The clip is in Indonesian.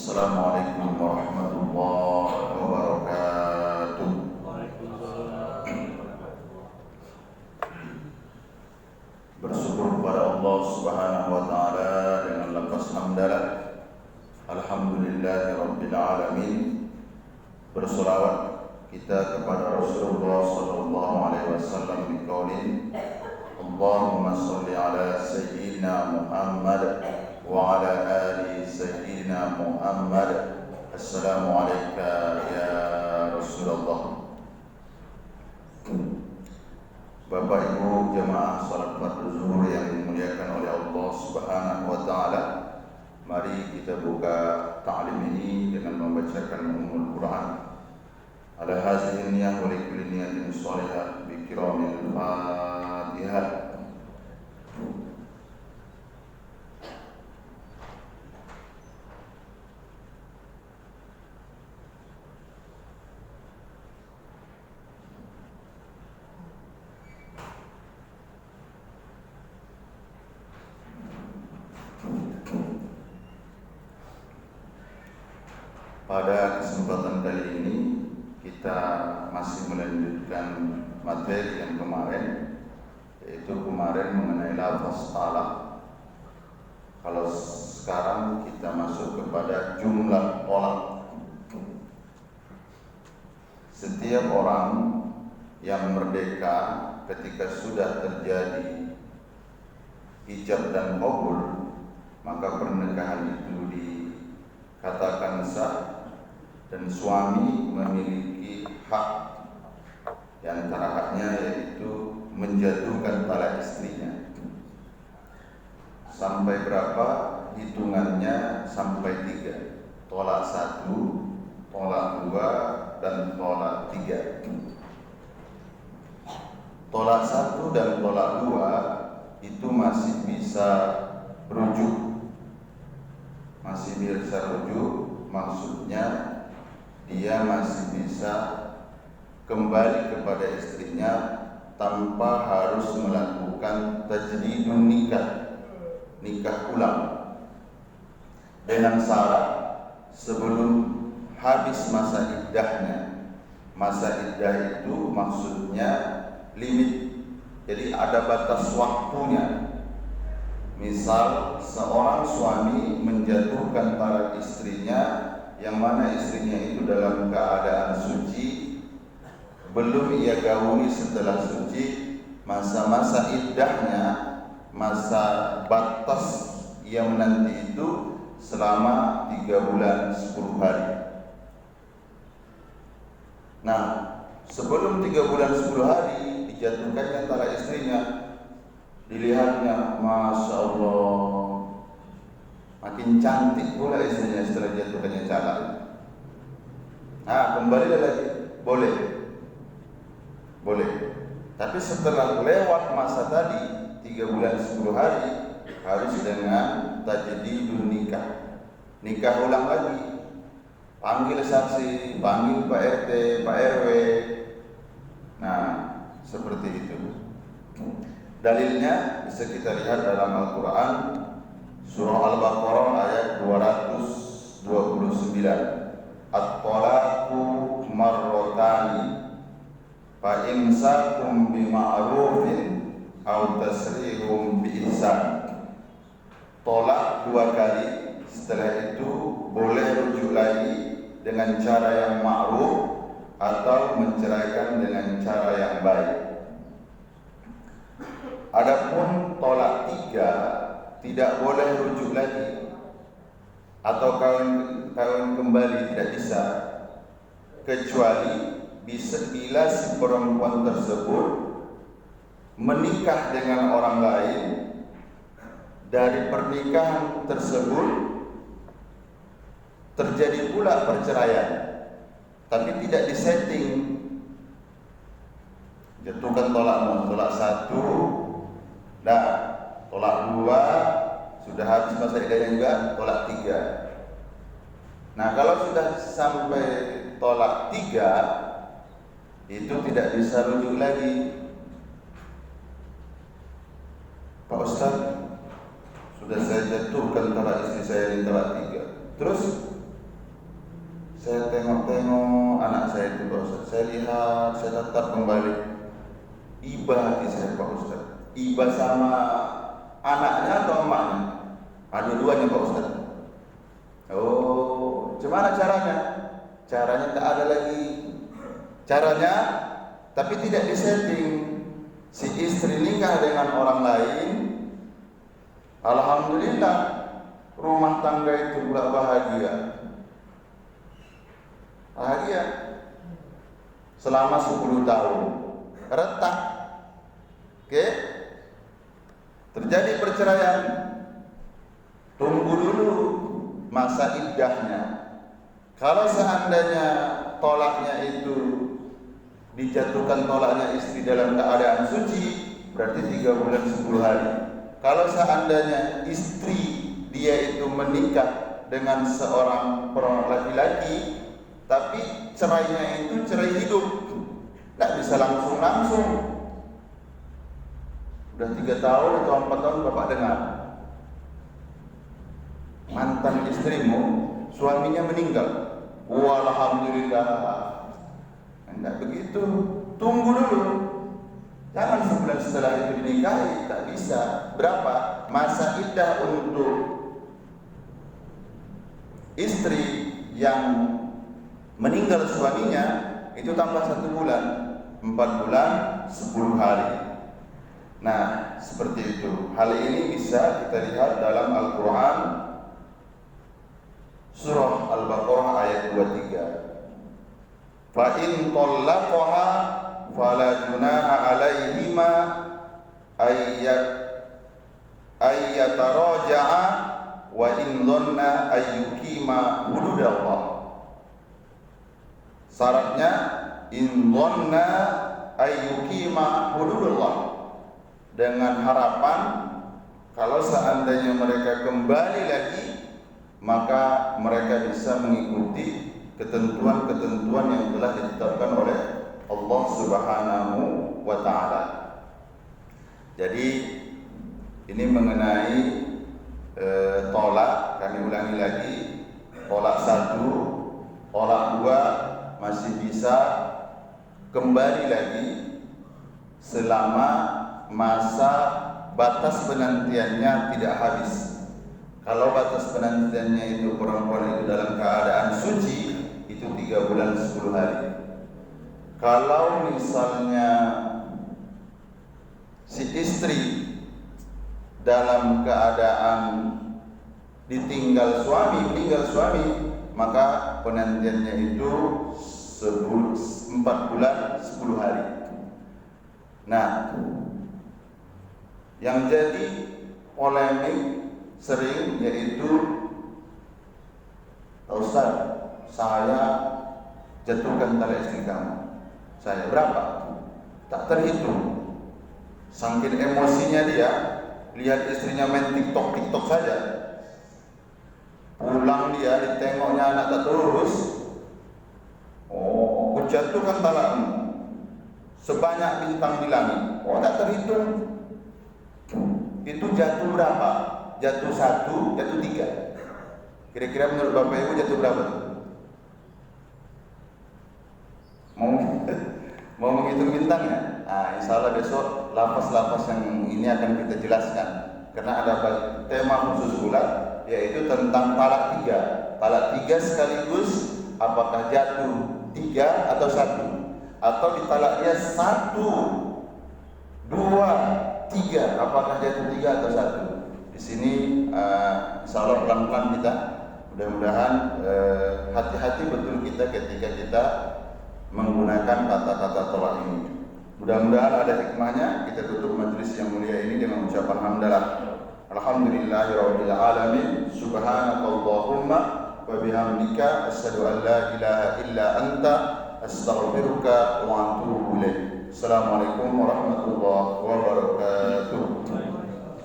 Assalamualaikum warahmatullahi wabarakatuh. Bersyukur kepada Allah Subhanahu wa taala dengan lafaz hamdalah. Alhamdulillahi rabbil alamin. Bersolawat kita kepada Rasulullah sallallahu alaihi wasallam biqaulin Allahumma shalli ala sayyidina Muhammad wa ala ali sayyidina Muhammad. Assalamu alayka ya Rasulullah. Bapak Ibu jemaah salat fardu zuhur yang dimuliakan oleh Allah Subhanahu wa taala, mari kita buka ta'lim ini dengan membacakan Ummul Quran. Ala hadhihi niyyah wa likulli niyyatin shalihah bi kiramil Fatihah. Pada kesempatan kali ini kita masih melanjutkan materi yang kemarin, yaitu kemarin mengenai lafaz talaq. Kalau sekarang kita masuk kepada jumlah tolak. Setiap orang yang merdeka ketika sudah terjadi ijab dan qabul, maka pernikahan itu dikatakan sah dan suami memiliki hak. Di antara haknya yaitu menjatuhkan talak istrinya. Sampai berapa? Hitungannya sampai 3. Tolak 1, tolak 2, dan tolak 3. Tolak 1 dan tolak 2 itu masih bisa rujuk. Masih bisa rujuk, maksudnya dia masih bisa kembali kepada istrinya tanpa harus melakukan tajdidun nikah, nikah ulang, dengan syarat sebelum habis masa iddahnya. Masa iddah itu maksudnya limit, jadi ada batas waktunya. Misal seorang suami menjatuhkan talak istrinya, yang mana istrinya itu dalam keadaan suci, belum ia gauli setelah suci, masa-masa iddahnya, masa batas ia menanti itu selama 3 bulan 10 hari. Nah, sebelum 3 bulan 10 hari dijatuhkannya talak istrinya, dilihatnya, Masya Allah, makin cantik pula istrinya setelah jatuhkannya talak. Kembali lagi, boleh. Tapi setelah lewat masa tadi 3 bulan 10 hari, harus dengan tajdidun nikah, nikah ulang lagi. Panggil saksi, panggil Pak RT, Pak RW. Nah, seperti itu. Dalilnya bisa kita lihat dalam Al-Quran, surah Al-Baqarah ayat 229. At-talaqu marratani fa imsakum bima'rufin aw tasrihum biihsan. Tolak 2 kali, setelah itu boleh rujuk lagi dengan cara yang ma'ruf atau menceraikan dengan cara yang baik. Adapun tolak 3 tidak boleh rujuk lagi atau kawin kembali, tidak bisa, kecuali bila si perempuan tersebut menikah dengan orang lain. Dari pernikahan tersebut terjadi pula perceraian, tapi tidak disetting. Jatuhkan tolak 1, dah, tolak 2, sudah habis masa iddahnya juga, tolak 3. Nah, kalau sudah sampai tolak 3, itu tidak bisa rujuk lagi. Pak Ustaz, sudah saya jatuhkan talak istri saya di talak 3, terus saya itu Pak Ustaz. Saya lihat, saya tetap kembali. Iba hati saya Pak Ustaz. Iba sama anaknya atau emaknya? Dua-duanya Pak Ustaz. Oh, gimana caranya? Caranya tak ada lagi. Caranya, tapi tidak disetting. Si istri nikah dengan orang lain, alhamdulillah rumah tangga itu pula bahagia. Bahagia selama 10 tahun. Retak. Oke? Terjadi perceraian. Tunggu dulu masa iddahnya. Kalau seandainya tolaknya itu dijatuhkan tolaknya istri dalam keadaan suci, berarti 3 bulan 10 hari. Kalau seandainya istri dia itu menikah dengan seorang laki-laki, tapi cerainya itu cerai hidup, tidak bisa langsung. Udah 3 tahun atau 4 tahun Bapak dengar mantan istrimu suaminya meninggal. Alhamdulillah. Tidak begitu, tunggu dulu. Jangan sebulan setelah itu dinikahi, tak bisa. Berapa masa iddah untuk istri yang meninggal suaminya? Itu tambah 1 bulan, 4 bulan 10 hari. Nah, seperti itu. Hal ini bisa kita lihat dalam Al-Quran Surah Al-Baqarah ayat 23. Fa in talaqaha fala junaha 'alaihima ayyataraja'a wa in dhanna ayyukima hududallah. Syaratnya in dhanna ayyukima hududallah, dengan harapan kalau seandainya mereka kembali lagi, maka mereka bisa mengikuti ketentuan-ketentuan yang telah ditetapkan oleh Allah Subhanahu wa ta'ala. Jadi ini mengenai tolak, kami ulangi lagi, tolak 1, tolak 2 masih bisa kembali lagi selama masa batas penantiannya tidak habis. Kalau batas penantiannya itu perempuan itu dalam keadaan suci, itu 3 bulan 10 hari. Kalau misalnya si istri dalam keadaan meninggal suami, maka penantiannya itu 4 bulan 10 hari. Nah, yang jadi polemik sering yaitu, Ustaz, saya jatuhkan tali istri kamu. Saya berapa? Tak terhitung. Saking emosinya dia, lihat istrinya main TikTok saja. Pulang dia ditengoknya anak tak terurus. Oh, aku jatuhkan talakmu sebanyak bintang di langit. Oh, tak terhitung. Itu jatuh berapa? Jatuh 1, jatuh 3. Kira-kira menurut Bapak Ibu jatuh berapa? Mau menghitung bintangnya? Insya Allah besok lafaz-lafaz yang ini akan kita jelaskan. Karena ada tema khusus pula, yaitu tentang talak 3. Talak 3 sekaligus apakah jatuh 3 atau 1? Atau ditalaknya 1, 2, 3, apakah jatuh 3 atau 1? Di sini insya Allah pelan-pelan kita, mudah-mudahan hati-hati betul kita ketika kita menggunakan kata-kata tolak ini. Mudah-mudahan ada hikmahnya. Kita tutup majelis yang mulia ini dengan ucapan hamdalah. Alhamdulillahirabbil alamin. Subhanakallahumma wa bihamdika asyhadu an la ilaha illa anta astaghfiruka wa atubu ilaik. Assalamualaikum warahmatullahi wabarakatuh.